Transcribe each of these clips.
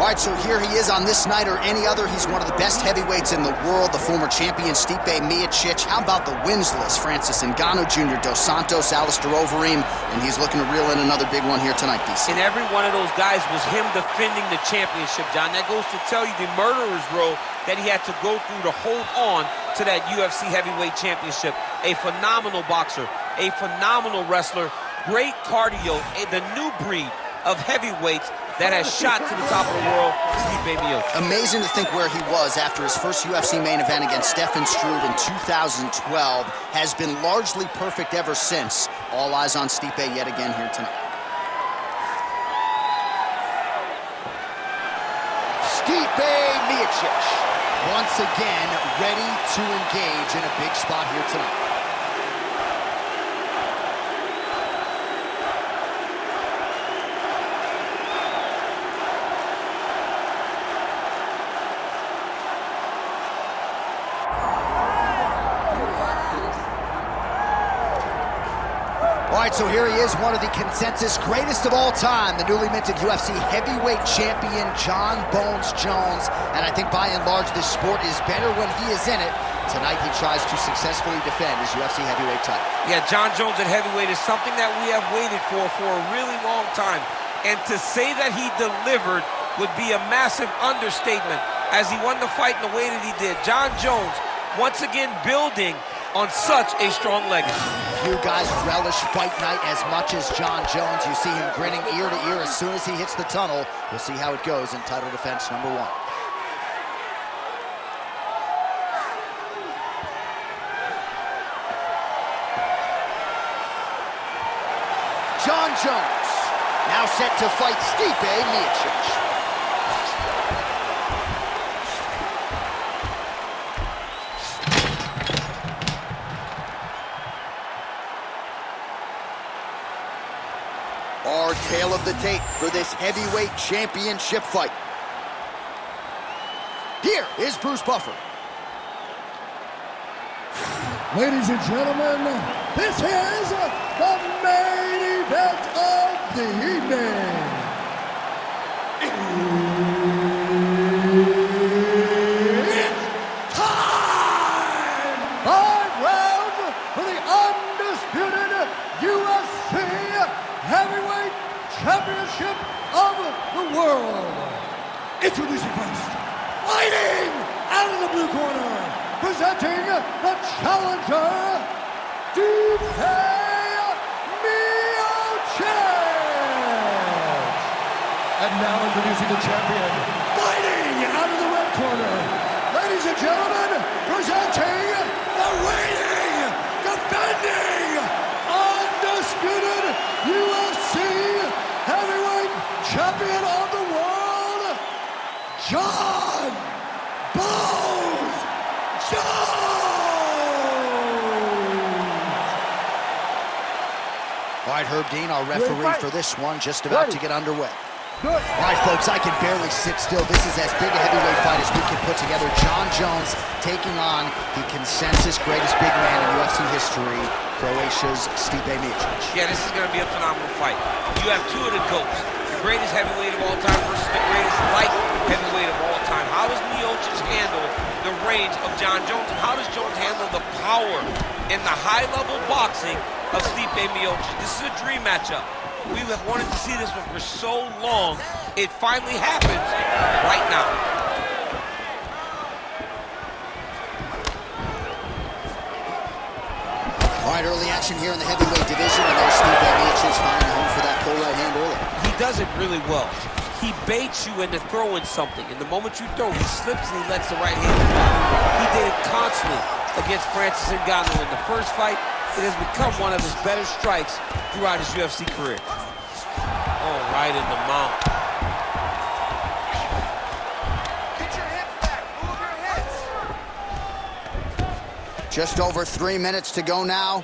All right, so here he is on this night or any other. He's one of the best heavyweights in the world, the former champion Stipe Miocic. How about the wins list? Francis Ngannou Jr., Dos Santos, Alistair Overeem, and he's looking to reel in another big one here tonight, DC. And every one of those guys was him defending the championship, John. That goes to tell you the murderer's row that he had to go through to hold on to that UFC heavyweight championship. A phenomenal boxer, a phenomenal wrestler, great cardio, the new breed of heavyweights that has shot to the top of the world, Stipe Miocic. Amazing to think where he was after his first UFC main event against Stefan Struve in 2012. Has been largely perfect ever since. All eyes on Stipe yet again here tonight. Stipe Miocic, once again ready to engage in a big spot here tonight. All right, so here he is, one of the consensus greatest of all time, the newly minted UFC heavyweight champion, Jon Bones Jones. And I think by and large, this sport is better when he is in it. Tonight, he tries to successfully defend his UFC heavyweight title. Yeah, Jon Jones at heavyweight is something that we have waited for a really long time. And to say that he delivered would be a massive understatement as he won the fight in the way that he did. Jon Jones, once again, building on such a strong legacy. Few guys relish fight night as much as Jon Jones. You see him grinning ear to ear as soon as he hits the tunnel. We'll see how it goes in title defense number 1. Jon Jones, now set to fight Stipe Miocic. Our tale of the tape for this heavyweight championship fight. Here is Bruce Buffer. Ladies and gentlemen, this is the main event of the evening. It's time! 5 rounds for the undisputed UFC Heavyweight Championship of the world. Introducing first, fighting out of the blue corner, presenting the challenger, Stipe Miocic. And now introducing the champion, fighting out of the red corner, ladies and gentlemen, presenting the reigning, defending, undisputed UFC heavyweight champion of the world, Jon Bones Jones! All right, Herb Dean, our referee for this one, just about to get underway. All right, folks, I can barely sit still. This is as big a heavyweight fight as we can put together. Jon Jones taking on the consensus greatest big man in UFC history, Croatia's Stipe Miocic. Yeah, this is going to be a phenomenal fight. You have two of the GOATs, the greatest heavyweight of all time versus the greatest light heavyweight of all time. How does Miocic handle the range of Jon Jones, and how does Jones handle the power and the high-level boxing of Stipe Miocic? This is a dream matchup. We have wanted to see this one for so long. It finally happens right now. All right, early action here in the heavyweight division, and there's Stipe Miocic finding home for that full right hand early. He does it really well. He baits you into throwing something, and the moment you throw, he slips and he lets the right hand fly. He did it constantly against Francis Ngannou in the first fight. It has become one of his better strikes throughout his UFC career. Oh, right in the mount. Get your hips back, move your hips. Just over 3 minutes to go now.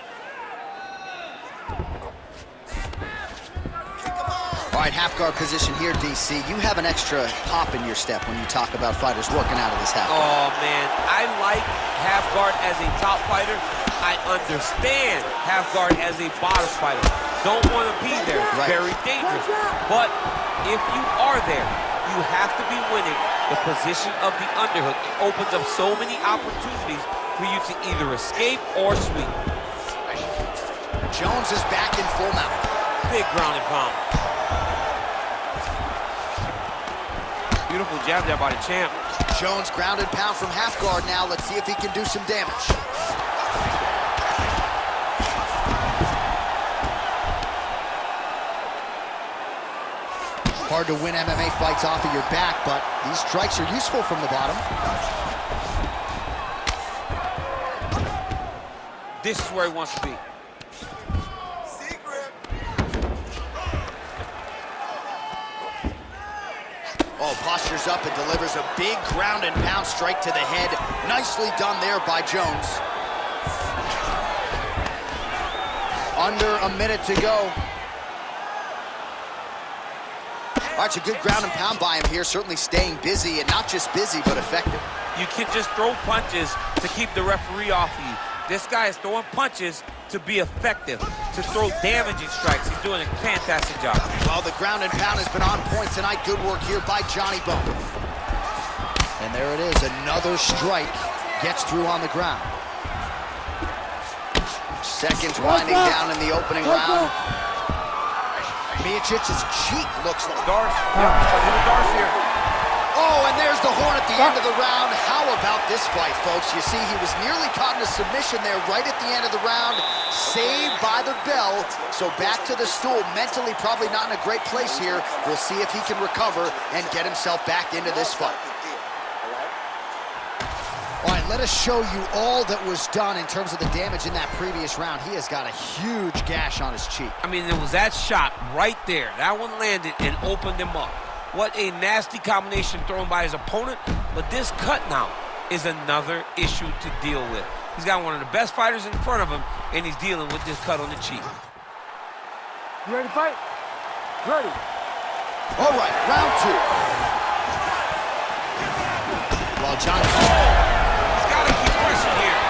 All right, half guard position here, DC. You have an extra pop in your step when you talk about fighters working out of this half guard. Oh, man, I like half guard as a top fighter. I understand half guard as a bottom fighter. Don't want to be there. It's very dangerous. But if you are there, you have to be winning the position of the underhook. It opens up so many opportunities for you to either escape or sweep. Jones is back in full mount. Big ground and pound. Beautiful jab there by the champ. Jones ground and pound from half guard now. Let's see if he can do some damage. Hard to win MMA fights off of your back, but these strikes are useful from the bottom. This is where he wants to be. Oh, postures up and delivers a big ground and pound strike to the head. Nicely done there by Jones. Under a minute to go. All right, it's a good ground and pound by him here, certainly staying busy, and not just busy, but effective. You can just throw punches to keep the referee off of you. This guy is throwing punches to be effective, to throw damaging strikes. He's doing a fantastic job. Well, the ground and pound has been on point tonight. Good work here by Johnny Bone. And there it is, another strike gets through on the ground. Seconds winding down in the opening round. Miocic's cheek looks like Darce, Darce here. Oh, and there's the horn at the end of the round. How about this fight, folks? You see, he was nearly caught in a submission there right at the end of the round. Saved by the bell. So back to the stool. Mentally probably not in a great place here. We'll see if he can recover and get himself back into this fight. All right, let us show you all that was done in terms of the damage in that previous round. He has got a huge gash on his cheek. I mean, it was that shot right there. That one landed and opened him up. What a nasty combination thrown by his opponent. But this cut now is another issue to deal with. He's got one of the best fighters in front of him, and he's dealing with this cut on the cheek. You ready to fight? Ready. All right, round two. Well, John... He's got to keep pressing here.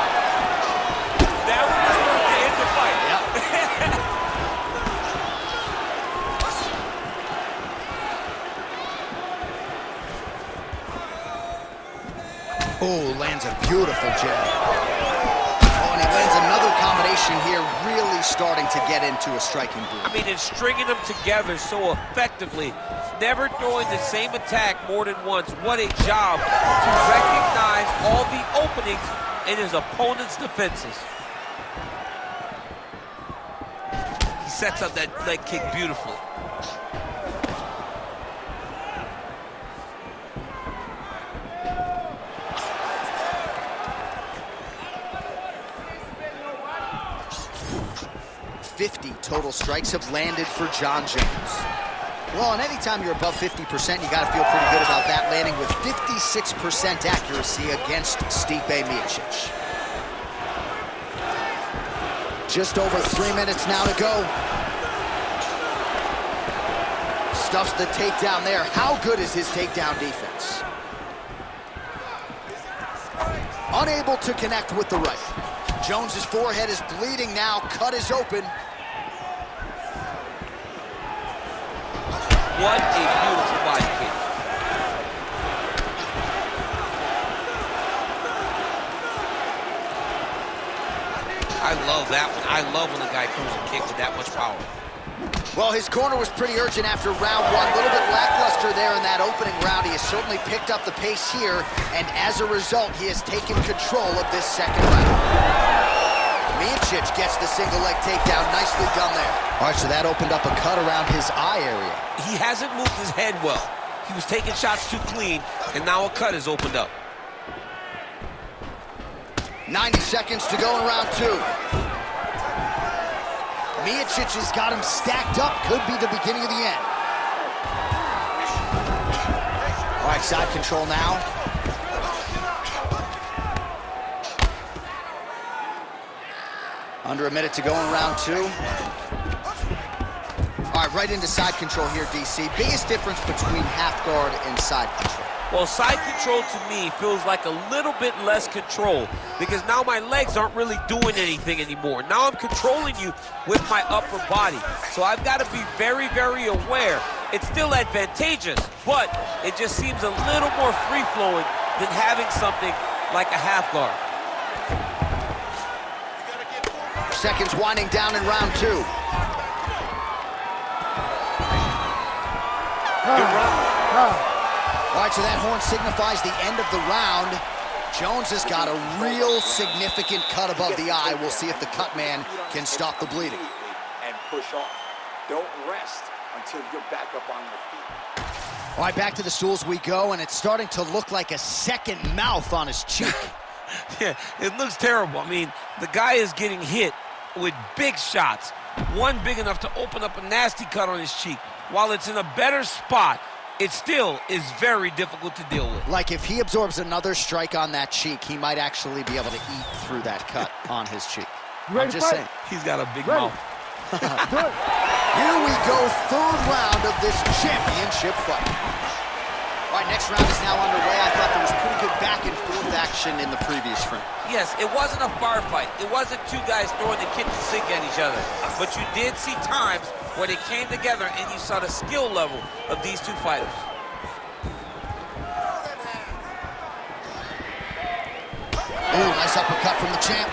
That one was going to end the fight. Yep. Oh, lands a beautiful jab. Oh, and he lands another combination here, really starting to get into a striking groove. I mean, it's stringing them together so effectively, never throwing the same attack more than once. What a job to recognize all the openings in his opponent's defenses. He sets up that leg kick beautifully. Total strikes have landed for John Jones. Well, and anytime you're above 50%, you got to feel pretty good about that, landing with 56% accuracy against Stipe Miocic. Just over 3 minutes now to go. Stuffs the takedown there. How good is his takedown defense? Unable to connect with the right. Jones's forehead is bleeding now. Cut is open. What a beautiful body kick. I love that one. I love when the guy throws a kick with that much power. Well, his corner was pretty urgent after round one. A little bit lackluster there in that opening round. He has certainly picked up the pace here, and as a result, he has taken control of this second round. Miocic gets the single leg takedown. Nicely done there. All right, so that opened up a cut around his eye area. He hasn't moved his head well. He was taking shots too clean, and now a cut is opened up. 90 seconds to go in round two. Miocic has got him stacked up. Could be the beginning of the end. All right, side control now. Under a minute to go in round two. All right, right into side control here, DC. Biggest difference between half guard and side control. Well, side control to me feels like a little bit less control because now my legs aren't really doing anything anymore. Now I'm controlling you with my upper body. So I've got to be very, very aware It's still advantageous, but it just seems a little more free-flowing than having something like a half guard. Seconds winding down in round 2. All right, so that horn signifies the end of the round. Jones has got a real significant cut above the eye. We'll see if the cut man can stop the bleeding. And push off. Don't rest until you're back up on your feet. All right, back to the stools we go, and it's starting to look like a second mouth on his cheek. Yeah, it looks terrible. I mean, the guy is getting hit with big shots. One big enough to open up a nasty cut on his cheek. While it's in a better spot, it still is very difficult to deal with. Like if he absorbs another strike on that cheek, he might actually be able to eat through that cut on his cheek. I'm just saying. He's got a big mouth. Here we go, third round of this championship fight. All right, next round is now underway. I thought there was pretty good back and forth action in the previous frame. Yes, it wasn't a bar fight. It wasn't two guys throwing the kitchen sink at each other. But you did see times where they came together and you saw the skill level of these two fighters. Ooh, nice uppercut from the champ.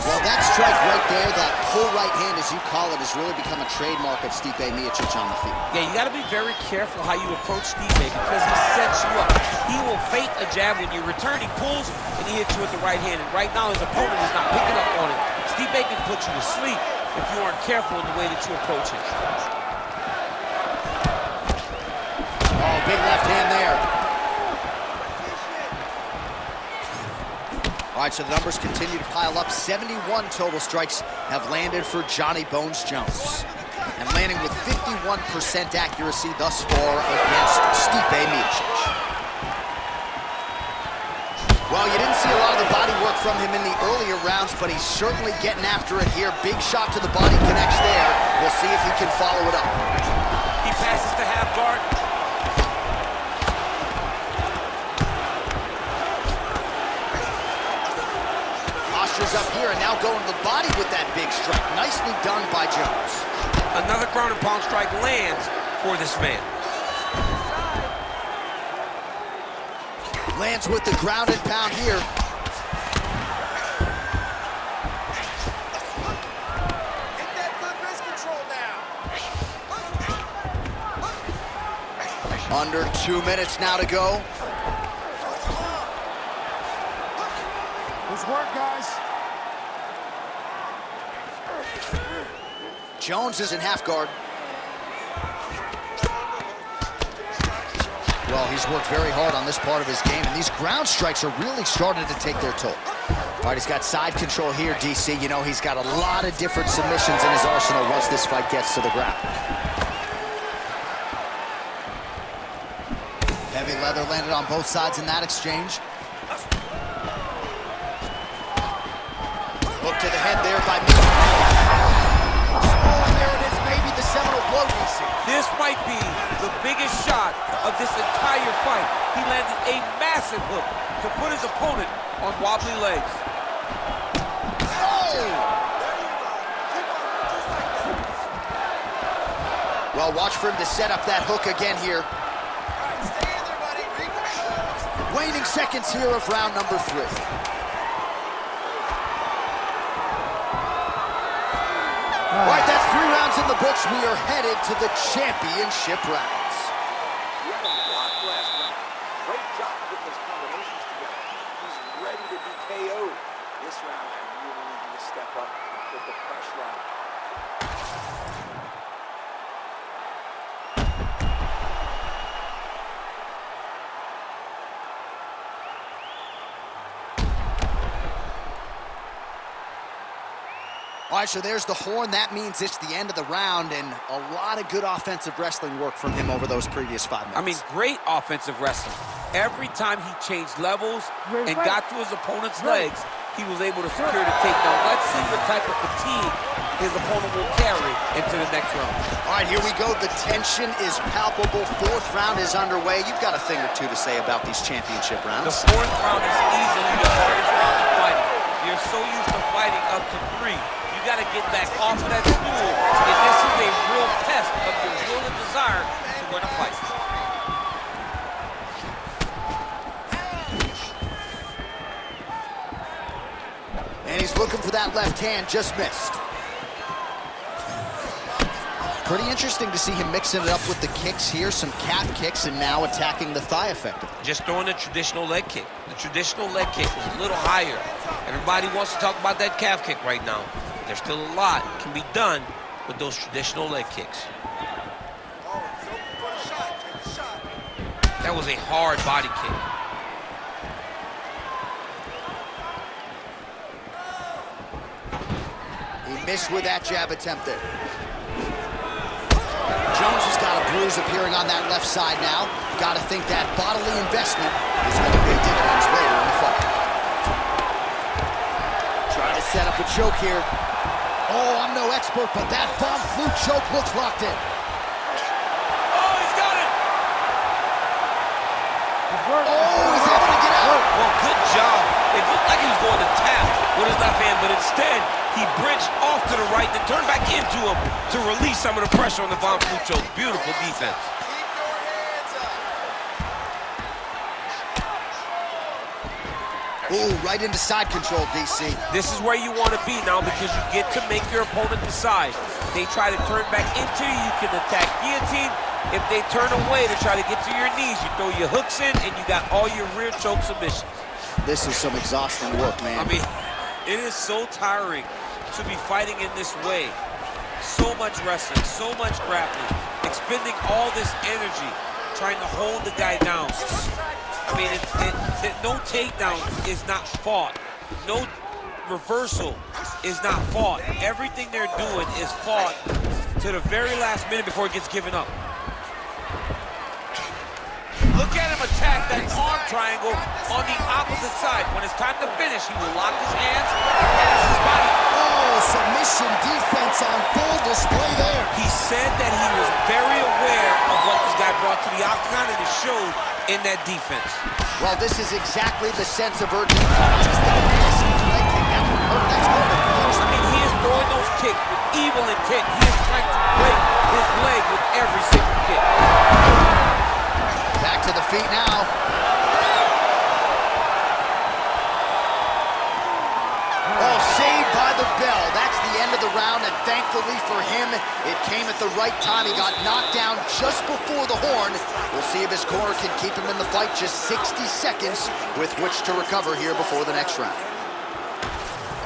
Well, that strike right there, that pull right hand, as you call it, has really become a trademark of Stipe Miocic on the field. Yeah, you got to be very careful how you approach Stipe because he sets you up. He will fake a jab when you return. He pulls and he hits you with the right hand. And right now, his opponent is not picking up on it. Stipe can put you to sleep if you aren't careful in the way that you approach him. Oh, big left hand there. All right, so the numbers continue to pile up. 71 total strikes have landed for Johnny Bones Jones. And landing with 51% accuracy thus far against Stipe Miocic. Well, you didn't see a lot of the body work from him in the earlier rounds, but he's certainly getting after it here. Big shot to the body connects there. We'll see if he can follow it up. He passes to half guard. Posture's up here and now going to the body with that big strike. Nicely done by Jones. Another ground and pound strike lands for this man. Lands with the ground and pound here. Get that good wrist control now. Under 2 minutes now to go. Good work, guys. Jones is in half guard. Well, he's worked very hard on this part of his game, and these ground strikes are really starting to take their toll. All right, he's got side control here, DC. You know, he's got a lot of different submissions in his arsenal once this fight gets to the ground. Heavy leather landed on both sides in that exchange. Hook to the head there by me. Oh, and there it is, maybe the seminal blow, DC. This might be the biggest shot of this entire fight. He landed a massive hook to put his opponent on wobbly legs. Oh! Well, watch for him to set up that hook again here. Stay in there, buddy. Waning seconds here of round number 3. All right, that's 3 rounds in the books. We are headed to the championship rounds. He had a block last round. Great job putting those combinations together. He's ready to be KO'd. This round, I really need him to step up with the pressure on him. All right, so there's the horn. That means it's the end of the round, and a lot of good offensive wrestling work from him over those previous 5 minutes. I mean, great offensive wrestling. Every time he changed levels and got to his opponent's legs, he was able to secure the takedown. Let's see what type of fatigue his opponent will carry into the next round. All right, here we go. The tension is palpable. 4th round is underway. You've got a thing or two to say about these championship rounds. The 4th round is easily the hardest round of fighting. You're so used to fighting up to 3. You got to get back off of that stool, and this is a real test of your will And he's looking for that left hand, just missed. Pretty interesting to see him mixing it up with the kicks here, some calf kicks, and now attacking the thigh effectively. Just throwing a traditional leg kick. The traditional leg kick was a little higher. Everybody wants to talk about that calf kick right now. There's still a lot can be done with those traditional leg kicks. That was a hard body kick. He missed with that jab attempt there. Jones has got a bruise appearing on that left side now. Got to think that bodily investment is going to pay dividends later in the fight. Trying to set up a choke here. Oh, I'm no expert, but that bomb flute choke looks locked in. Oh, he's got it! Oh, he's able to get out. Well, good job. It looked like he was going to tap with his left hand, but instead, he bridged off to the right, then turned back into him to release some of the pressure on the bomb flute choke. Beautiful defense. Ooh, right into side control, DC. This is where you want to be now because you get to make your opponent decide. They try to turn back into you, you can attack guillotine. If they turn away to try to get to your knees, you throw your hooks in and you got all your rear choke submissions. This is some exhausting work, man. I mean, it is so tiring to be fighting in this way. So much wrestling, so much grappling, expending all this energy trying to hold the guy down. I mean, no takedown is not fought. No reversal is not fought. Everything they're doing is fought to the very last minute before it gets given up. Look at him attack that arm triangle on the opposite side. When it's time to finish, he will lock his hands and pass his body. Oh, submission defense on full display there. He said that he was very aware of what this guy brought to the octagon, and it showed in that defense. Well, this is exactly the sense of urgency. Just a massive leg kick. That would hurt. That's perfect. I mean, he is throwing those kicks with evil intent. He is trying to break his leg with every single kick. Back to the feet now. Oh, saved by the bell. That's the end of the round, and thankfully for him, it came at the right time. He got knocked down just before the horn. We'll see if his corner can keep him in the fight. Just 60 seconds with which to recover here before the next round.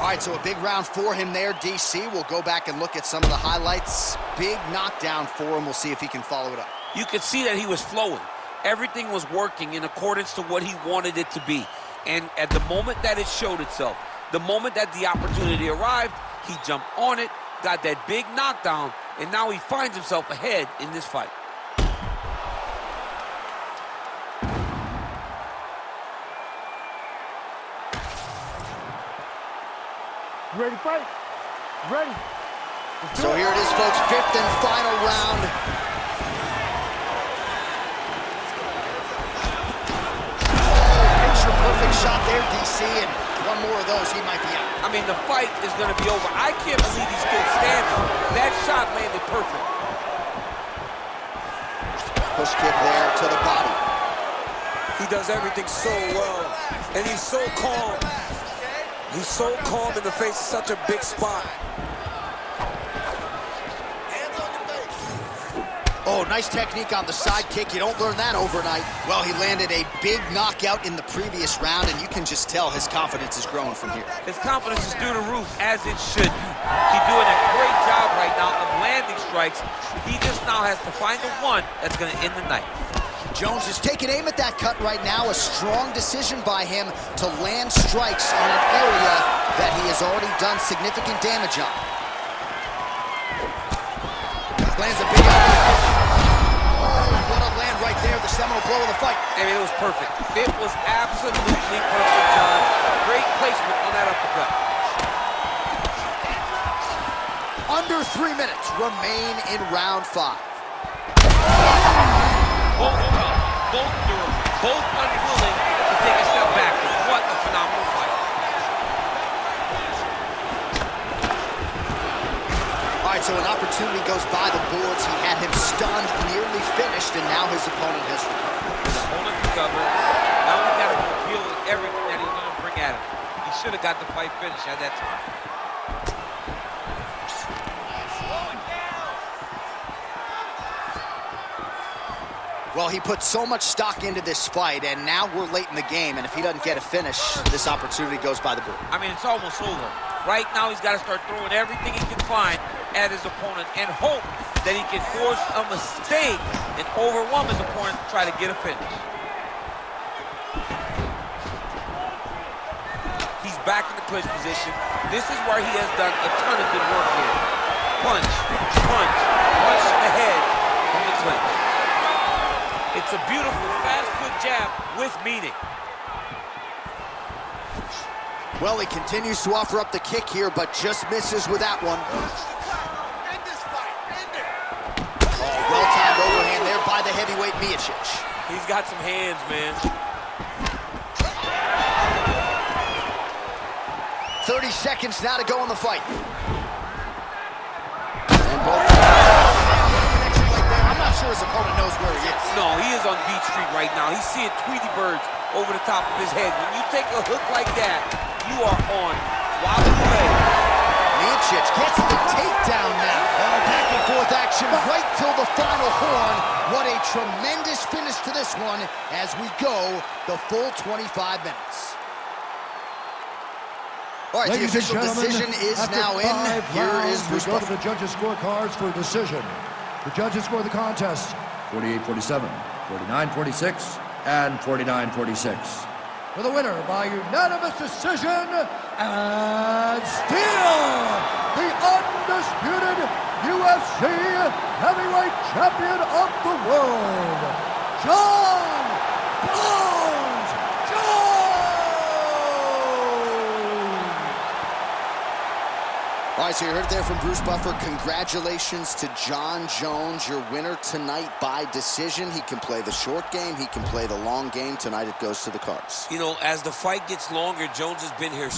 All right, so a big round for him there, DC. We'll go back and look at some of the highlights. Big knockdown for him. We'll see if he can follow it up. You could see that he was flowing. Everything was working in accordance to what he wanted it to be. And at the moment that it showed itself, the moment that the opportunity arrived, he jumped on it, got that big knockdown, and now he finds himself ahead in this fight. Ready to fight? Ready. So here it is, folks, fifth and final round. Picture-perfect shot there, DC, and one more of those, he might be out. I mean, the fight is going to be over. I can't believe he's still standing. That shot landed perfect. Push kick there to the body. He does everything so well, and he's so calm. He's so calm in the face of such a big spot. Oh, nice technique on the side kick. You don't learn that overnight. Well, he landed a big knockout in the previous round, and you can just tell his confidence is growing from here. His confidence is through the roof, as it should be. He's doing a great job right now of landing strikes. He just now has to find the one that's going to end the night. Jones is taking aim at that cut right now. A strong decision by him to land strikes on an area that he has already done significant damage on. Lands a big elbow. Oh, what a land right there, the seminal blow of the fight. I mean, it was perfect. It was absolutely perfect, John. Great placement on that uppercut. Under 3 minutes remain in round 5. Both durable, both unwilling to take a step backwards. What a phenomenal fight. All right, so an opportunity goes by the boards. He had him stunned, nearly finished, and now his opponent has recovered. His opponent recovered. Now we got to deal with everything that he's going to bring at him. He should have got the fight finished at that time. Well, he put so much stock into this fight, and now we're late in the game, and if he doesn't get a finish, this opportunity goes by the board. I mean, it's almost over. Right now, he's got to start throwing everything he can find at his opponent and hope that he can force a mistake and overwhelm his opponent to try to get a finish. He's back in the clinch position. This is where he has done a ton of good work here. Punch, punch, punch in the head from the clinch. It's a beautiful, fast, quick jab with meaning. Well, he continues to offer up the kick here, but just misses with that one. Oh, well-timed overhand there by the heavyweight Miocic. He's got some hands, man. 30 seconds now to go in the fight. And both connection right there. I'm not sure his opponent knows where he is. No, he is on Beat Street right now. He's seeing Tweety birds over the top of his head. When you take a hook like that, you are on wobbly legs. Miocic gets the takedown now. Back and forth action right till the final horn. What a tremendous finish to this one as we go the full 25 minutes. All right, Ladies the official decision is now in. Here is Bruce we go to Buffer. the judges' scorecards for decision. The judges score the contest 48-47, 49-46, and 49-46. For the winner by unanimous decision, and still the undisputed UFC heavyweight champion of the world, Jon Bones Jones! All right, so you heard it there from Bruce Buffer. Congratulations to Jon Jones, your winner tonight by decision. He can play the short game. He can play the long game. Tonight it goes to the cards. You know, as the fight gets longer, Jones has been here